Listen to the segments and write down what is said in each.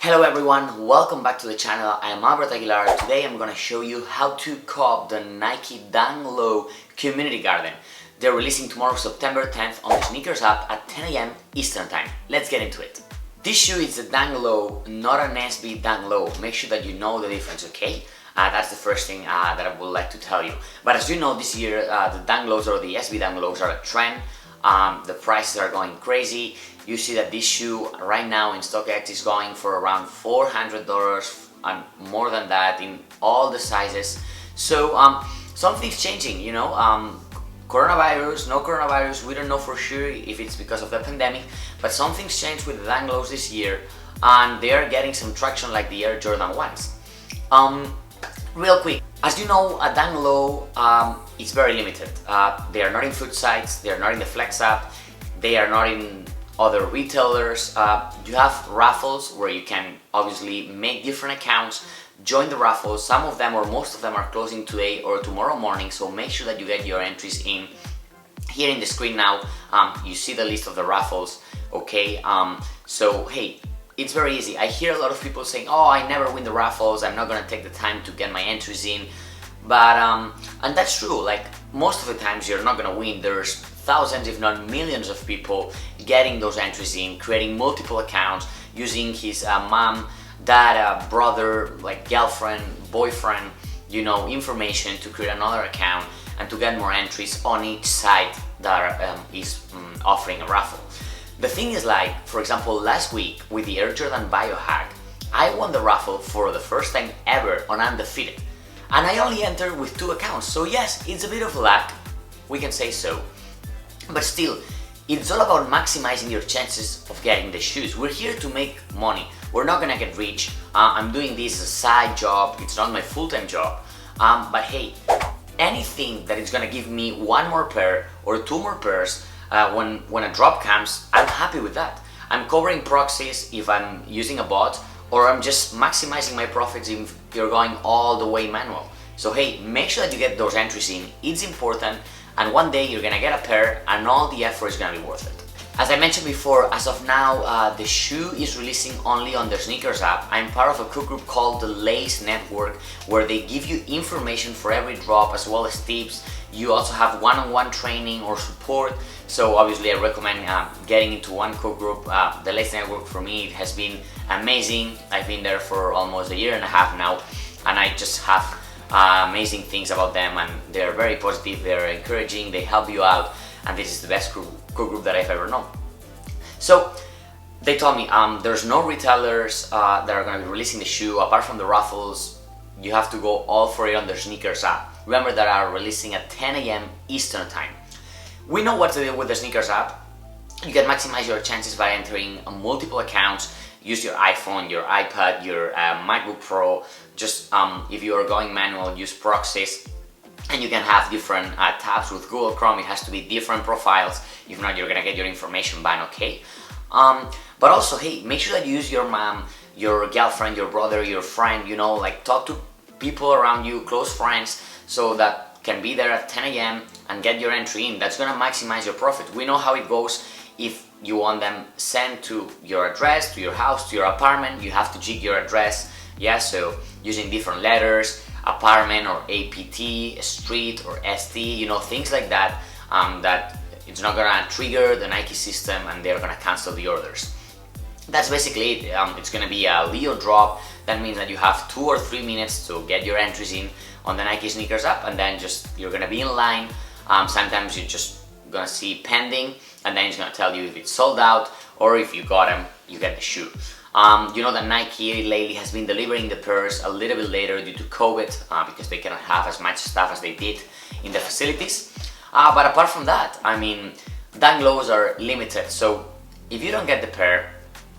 Hello everyone, welcome back to the channel. I am Aguilar. Today I'm gonna show you how to cop the Nike Down Low Community Garden. They're releasing tomorrow, September 10th on the sneakers app at 10 AM Eastern Time. Let's get into it. This shoe is a Down Low, not an SB Down Low. Make sure that you know the difference, okay? That's the first thing that I would like to tell you. But as you know, this year the Down Lows or the SB Down Lows are a trend. The prices are going crazy. You see that this shoe right now in StockX is going for around $400 and more than that in all the sizes. So something's changing, you know. Coronavirus, no coronavirus, we don't know for sure if it's because of the pandemic, but something's changed with the Down Lows this year and they are getting some traction like the Air Jordan 1s. Real quick, as you know, a Down Low is very limited. They are not in food sites, they are not in the Flex app, they are not in other retailers. You have raffles where you can obviously make different accounts, join the raffles. Some of them or most of them are closing today or tomorrow morning, so make sure that you get your entries in. Here in the screen now, you see the list of the raffles, okay? So hey, it's very easy. I hear a lot of people saying, oh, I never win the raffles, I'm not gonna take the time to get my entries in. But, and that's true, like most of the times you're not gonna win. There's thousands if not millions of people getting those entries in, creating multiple accounts, using his mom, dad, brother, like girlfriend, boyfriend, you know, information to create another account and to get more entries on each site that is offering a raffle. The thing is, like, for example, last week with the Air Jordan Biohack, I won the raffle for the first time ever on Undefeated. And I only entered with 2 accounts, so yes, it's a bit of luck, we can say so. But still, it's all about maximizing your chances of getting the shoes. We're here to make money. We're not gonna get rich. I'm doing this as a side job. It's not my full-time job. But hey, anything that is gonna give me 1 more pair or 2 more pairs when a drop comes, I'm happy with that. I'm covering proxies if I'm using a bot, or I'm just maximizing my profits if you're going all the way manual. So hey, make sure that you get those entries in. It's important. And one day you're gonna get a pair and all the effort is gonna be worth it. As I mentioned before, as of now, the shoe is releasing only on the sneakers app. I'm part of a cook group called the Lace Network, where they give you information for every drop as well as tips. You also have one-on-one training or support. So obviously I recommend getting into one cook group. The Lace Network for me, it has been amazing. I've been there for almost 1.5 years now, and I just have amazing things about them, and they're very positive, they're encouraging, they help you out, and this is the best cook group that I've ever known. So they told me there's no retailers that are going to be releasing the shoe apart from the raffles. You have to go all for it on their sneakers app. Remember that are releasing at 10 AM Eastern Time. We know what to do with the sneakers app. You can maximize your chances by entering multiple accounts. Use your iPhone, your iPad, your MacBook Pro. Just if you are going manual, use proxies, and you can have different tabs with Google Chrome. It has to be different profiles. If not, you're gonna get your information banned, okay? But also, hey, make sure that you use your mom, your girlfriend, your brother, your friend, you know, like talk to people around you, close friends, so that can be there at 10 AM and get your entry in. That's gonna maximize your profit. We know how it goes. If you want them sent to your address, to your house, to your apartment, you have to jig your address. Yeah, so using different letters, apartment or APT, street or ST, you know, things like that, that it's not gonna trigger the Nike system and they're gonna cancel the orders. That's basically it. It's gonna be a Leo drop. That means that you have 2 or 3 minutes to get your entries in on the Nike sneakers app, and then just you're gonna be in line. Sometimes you're just gonna see pending, and then it's gonna tell you if it's sold out, or if you got them, you get the shoe. You know that Nike lately has been delivering the pairs a little bit later due to COVID, because they cannot have as much stuff as they did in the facilities. But apart from that, I mean, Down Lows are limited, so if you don't get the pair,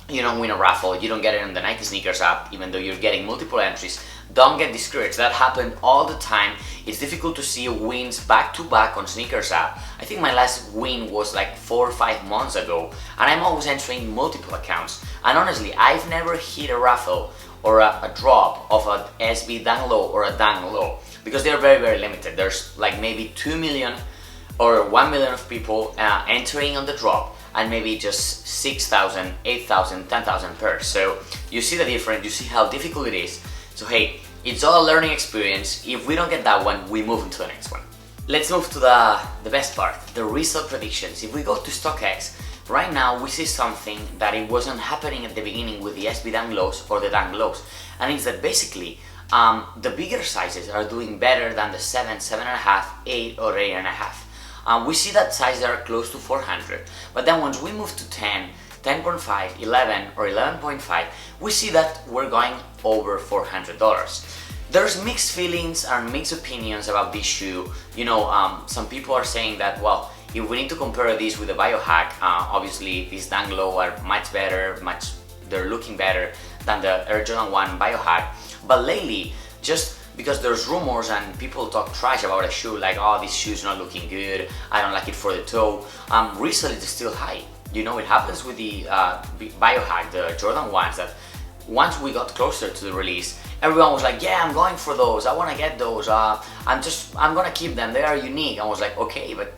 you don't win a raffle, you don't get it on the Nike sneakers app, even though you're getting multiple entries, don't get discouraged. That happened all the time. It's difficult to see wins back to back on sneakers app. I think my last win was like 4 or 5 months ago, and I'm always entering multiple accounts. And honestly, I've never hit a raffle or a drop of a SB Down Low or a Down Low, because they're very, very limited. There's like maybe 2 million or 1 million of people entering on the drop, and maybe just 6,000, 8,000, 10,000 pairs. So you see the difference, you see how difficult it is. So hey, it's all a learning experience. If we don't get that one, we move into the next one. Let's move to the best part, the resell predictions. If we go to StockX, right now we see something that it wasn't happening at the beginning with the SB dunk lows or the dunk lows, and it's that basically the bigger sizes are doing better than the 7, 7.5, 8 or 8.5. We see that sizes are close to 400, but then once we move to 10, 10.5, 11 or 11.5, we see that we're going over $400. There's mixed feelings and mixed opinions about this shoe. You know, some people are saying that, well, if we need to compare this with the Biohack, obviously these dunk low are much better, they're looking better than the Air Jordan 1 Biohack. But lately, just because there's rumors and people talk trash about a shoe, like, oh, this shoe's not looking good, I don't like it for the toe, resale is still high. You know, it happens with the Biohack, the Jordan 1s, that once we got closer to the release, everyone was like, yeah, I'm going for those, I want to get those, I'm gonna keep them, they are unique. I was like, okay, but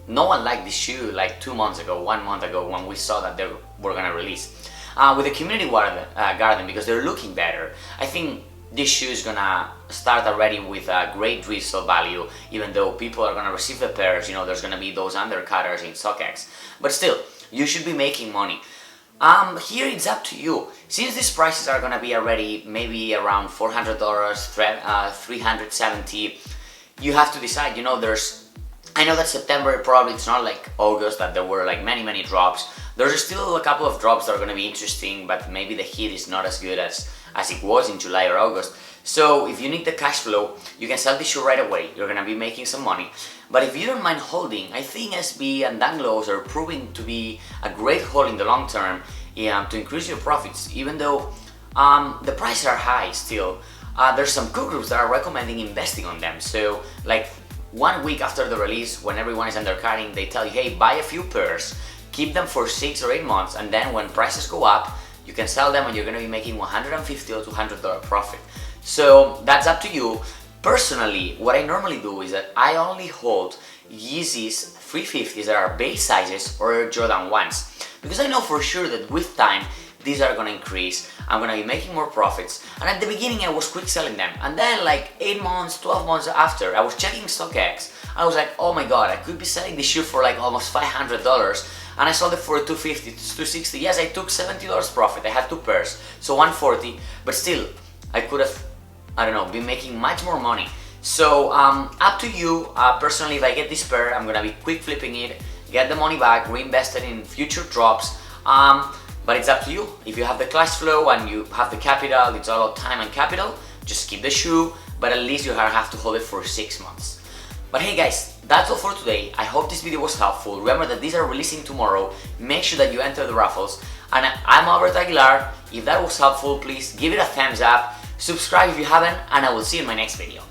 no one liked this shoe like 2 months ago, 1 month ago, when we saw that they were gonna release. With the community garden, because they're looking better, I think this shoe is gonna start already with a great resale value, even though people are gonna receive the pairs. You know, there's gonna be those undercutters in StockX, but still, you should be making money. Here it's up to you. Since these prices are gonna be already maybe around $400, $370, you have to decide. You know, I know that September probably it's not like August that there were like many drops. There's still a couple of drops that are gonna be interesting, but maybe the heat is not as good as it was in July or August. So if you need the cash flow, you can sell this shoe right away. You're gonna be making some money. But if you don't mind holding, I think SB and dunk lows are proving to be a great hold in the long term, to increase your profits. Even though the prices are high still, there's some cool groups that are recommending investing on them. So like 1 week after the release, when everyone is undercutting, they tell you, hey, buy a few pairs, keep them for 6 or 8 months, and then when prices go up, you can sell them and you're gonna be making $150 or $200 profit. So that's up to you. Personally, what I normally do is that I only hold Yeezys 350s that are base sizes or Jordan 1s, because I know for sure that with time these are gonna increase, I'm gonna be making more profits. And at the beginning I was quick selling them, and then like 8 months, 12 months after, I was checking StockX, I was like, oh my god, I could be selling this shoe for like almost $500, and I sold it for $250, $260. Yes, I took $70 profit, I had 2 pairs, so $140, but still, I could have, I don't know, been making much more money. So up to you. Personally, if I get this pair, I'm gonna be quick flipping it, get the money back, reinvest it in future drops. But it's up to you. If you have the cash flow and you have the capital, it's all about time and capital, just keep the shoe, but at least you have to hold it for 6 months. But hey guys, that's all for today. I hope this video was helpful. Remember that these are releasing tomorrow. Make sure that you enter the raffles. And I'm Aguilar. If that was helpful, please give it a thumbs up, subscribe if you haven't, and I will see you in my next video.